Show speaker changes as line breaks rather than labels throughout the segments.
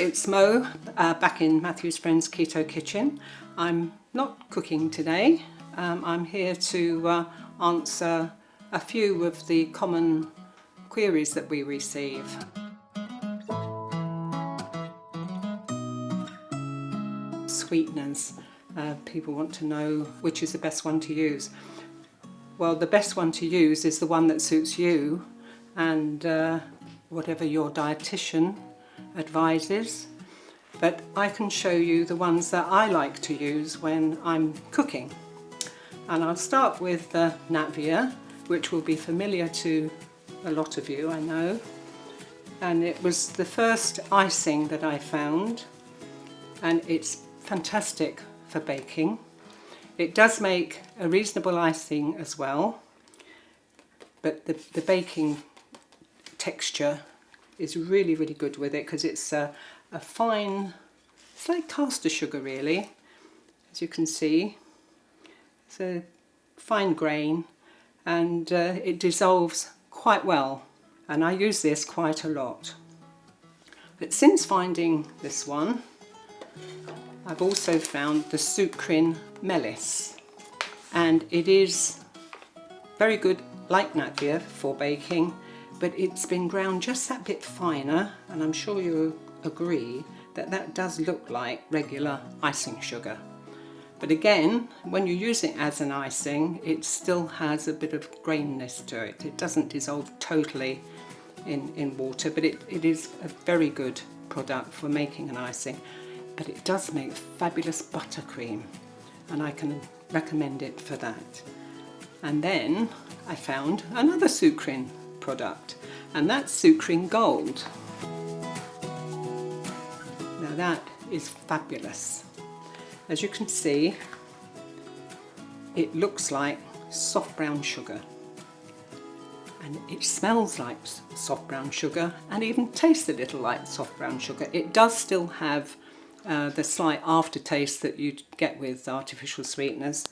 it's Mo, back in Matthew's Friends Keto Kitchen. I'm not cooking today. I'm here to answer a few of the common queries that we receive. Sweeteners. People want to know which is the best one to use. Well, the best one to use is the one that suits you and whatever your dietitian advises, but I can show you the ones that I like to use when I'm cooking. And I'll start with Natvia, which will be familiar to a lot of you, I know. And it was the first icing that I found, and it's fantastic for baking. It does make a reasonable icing as well, but the baking texture is really good with it, because it's a fine, it's like caster sugar really, as you can see. It's a fine grain, and it dissolves quite well, and I use this quite a lot. But since finding this one, I've also found the Sukrin Melis, and it is very good like Natvia for baking, but it's been ground just that bit finer, and I'm sure you agree that that does look like regular icing sugar. But again, when you use it as an icing, it still has a bit of graininess to it. It doesn't dissolve totally in water, but it is a very good product for making an icing. But it does make fabulous buttercream, and I can recommend it for that. And then I found another Sukrin product, and that's Sukrin Gold. Now that is fabulous. As you can see, it looks like soft brown sugar, and it smells like soft brown sugar, and even tastes a little like soft brown sugar. It does still have the slight aftertaste that you get with artificial sweeteners,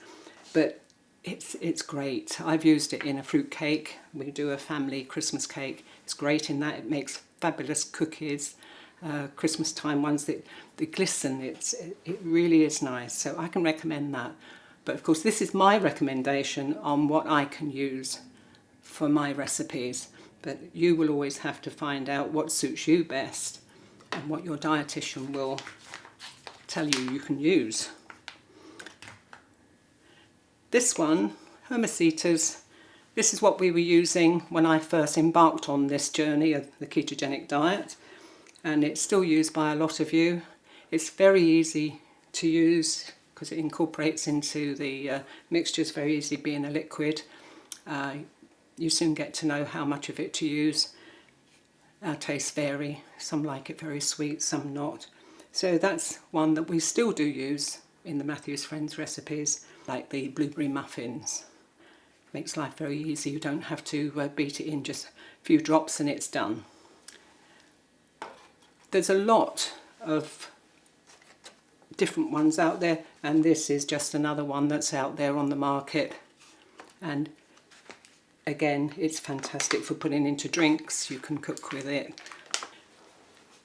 but it's great. I've used it in a fruit cake. We do a family Christmas cake. It's great in that. It makes fabulous cookies, Christmas time ones that glisten. It really is nice, so I can recommend that. But of course, this is my recommendation on what I can use for my recipes, but you will always have to find out what suits you best and what your dietitian will tell you can use. This one, Hermesetas, this is what we were using when I first embarked on this journey of the ketogenic diet, and it's still used by a lot of you. It's very easy to use because it incorporates into the mixtures very easily, being a liquid. You soon get to know how much of it to use. Our tastes vary. Some like it very sweet, some not. So that's one that we still do use in the Matthew's Friends recipes, like the blueberry muffins. Makes life very easy. You don't have to beat it in, just a few drops and it's done. There's a lot of different ones out there, and this is just another one that's out there on the market. And again, it's fantastic for putting into drinks. You can cook with it.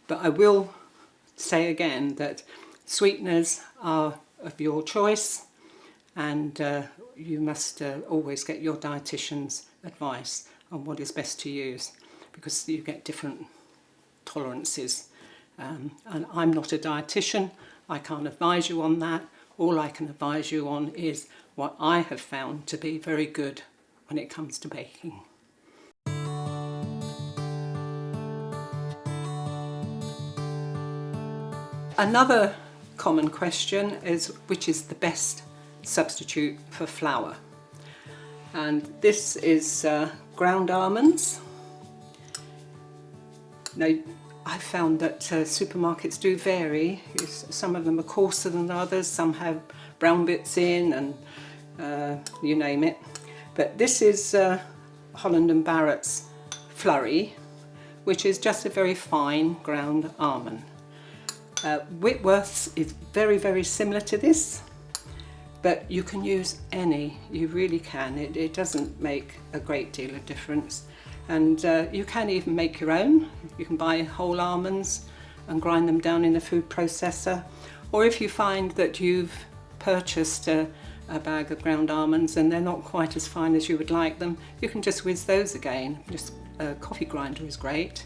But I will say again that sweeteners are of your choice, and you must always get your dietitian's advice on what is best to use, because you get different tolerances. And I'm not a dietitian. I can't advise you on that. All I can advise you on is what I have found to be very good when it comes to baking. Another common question is which is the best substitute for flour. And this is ground almonds. Now, I found that supermarkets do vary. Some of them are coarser than others, some have brown bits in, and you name it. But this is Holland & Barrett's Flurry, which is just a very fine ground almond. Whitworth's is very similar to this, but you can use any, you really can. It doesn't make a great deal of difference. And you can even make your own. You can buy whole almonds and grind them down in a food processor. Or if you find that you've purchased a bag of ground almonds and they're not quite as fine as you would like them, you can just whiz those again. Just a coffee grinder is great.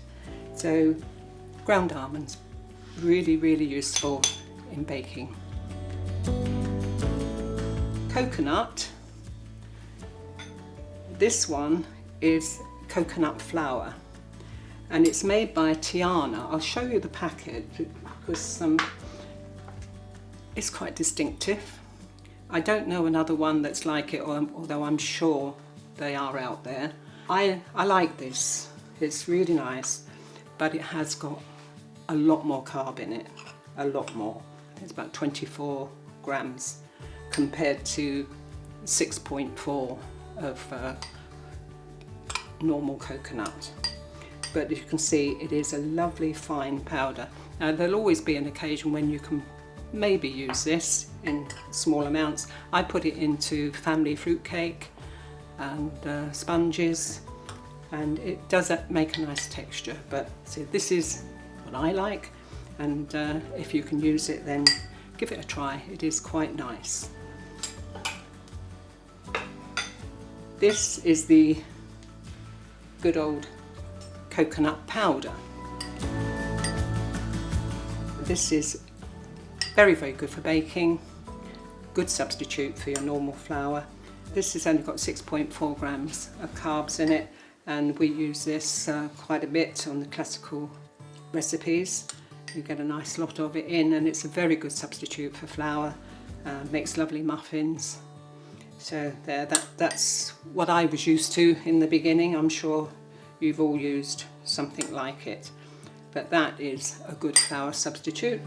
So ground almonds, really, really useful in baking. Coconut. This one is coconut flour, and it's made by Tiana. I'll show you the packet because it's quite distinctive. I don't know another one that's like it, although I'm sure they are out there. I like this. It's really nice, but it has got a lot more carb in it, a lot more. It's about 24 grams compared to 6.4 of normal coconut. But as you can see, it is a lovely fine powder. Now there'll always be an occasion when you can maybe use this in small amounts. I put it into family fruit cake and sponges, and it does make a nice texture. But see, this is what I like, and if you can use it, then give it a try. It is quite nice. This is the good old coconut powder. This is very, very good for baking, good substitute for your normal flour. This has only got 6.4 grams of carbs in it, and we use this quite a bit on the classical recipes. You get a nice lot of it in, and it's a very good substitute for flour, makes lovely muffins. So there, that's what I was used to in the beginning. I'm sure you've all used something like it, but that is a good flour substitute.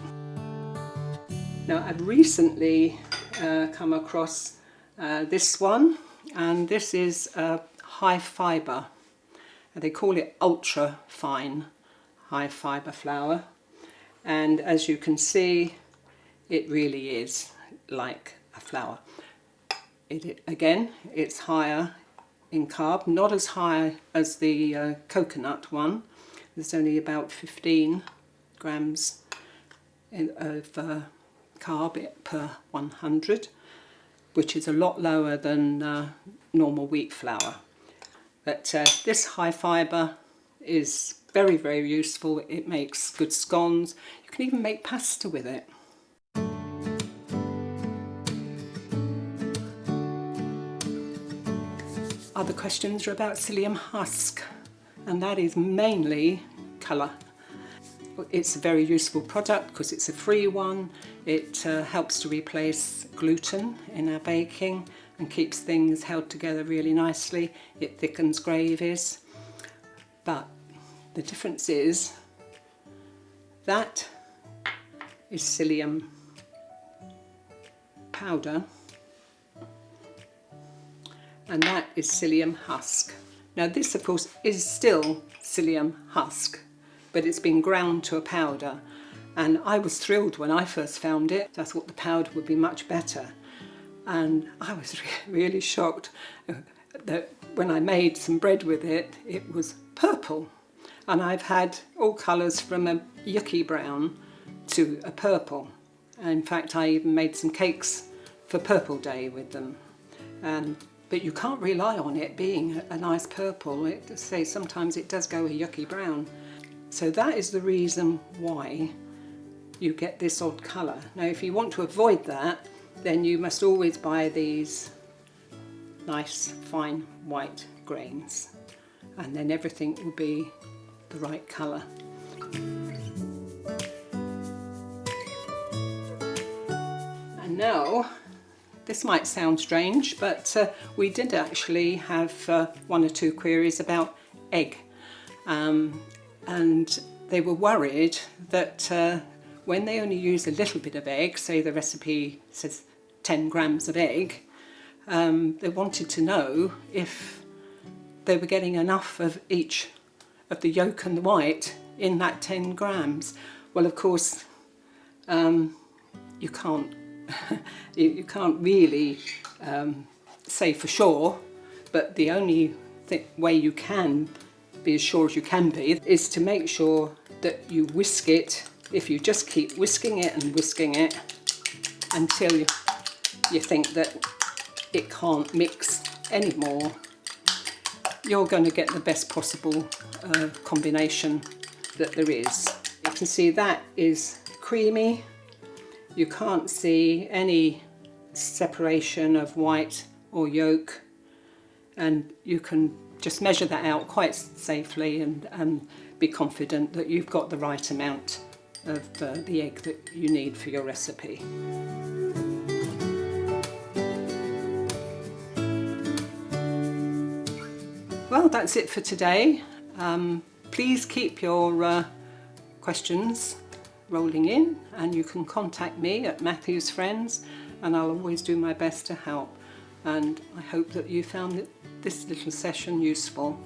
Now I've recently come across this one, and this is high fibre. They call it ultra fine high fibre flour, and as you can see, it really is like a flour. Again, it's higher in carb, not as high as the coconut one. There's only about 15 grams of carb per 100, which is a lot lower than normal wheat flour. But this high fibre is very, very useful. It makes good scones. You can even make pasta with it. Other questions are about Psyllium Husk, and that is mainly colour. It's a very useful product because it's a free one. It helps to replace gluten in our baking and keeps things held together really nicely. It thickens gravies. But the difference is that is psyllium powder, and that is Psyllium Husk. Now this of course is still Psyllium Husk, but it's been ground to a powder, and I was thrilled when I first found it. I thought the powder would be much better, and I was really shocked that when I made some bread with it, it was purple. And I've had all colours from a yucky brown to a purple. And in fact, I even made some cakes for Purple Day with them. But you can't rely on it being a nice purple. Sometimes it does go a yucky brown. So that is the reason why you get this odd colour. Now if you want to avoid that, then you must always buy these nice fine white grains, and then everything will be the right colour. And now, this might sound strange, but we did actually have one or two queries about egg, and they were worried that when they only use a little bit of egg, say the recipe says 10 grams of egg, they wanted to know if they were getting enough of each of the yolk and the white in that 10 grams. Well, of course, you can't you can't really say for sure, but the only way you can be as sure as you can be is to make sure that you whisk it if you just keep whisking it and whisking it until you think that it can't mix anymore, you're going to get the best possible combination that there is. You can see that is creamy. You can't see any separation of white or yolk, and you can just measure that out quite safely and be confident that you've got the right amount of the egg that you need for your recipe. Well, that's it for today. Please keep your questions rolling in, and you can contact me at Matthew's Friends, and I'll always do my best to help. And I hope that you found this little session useful.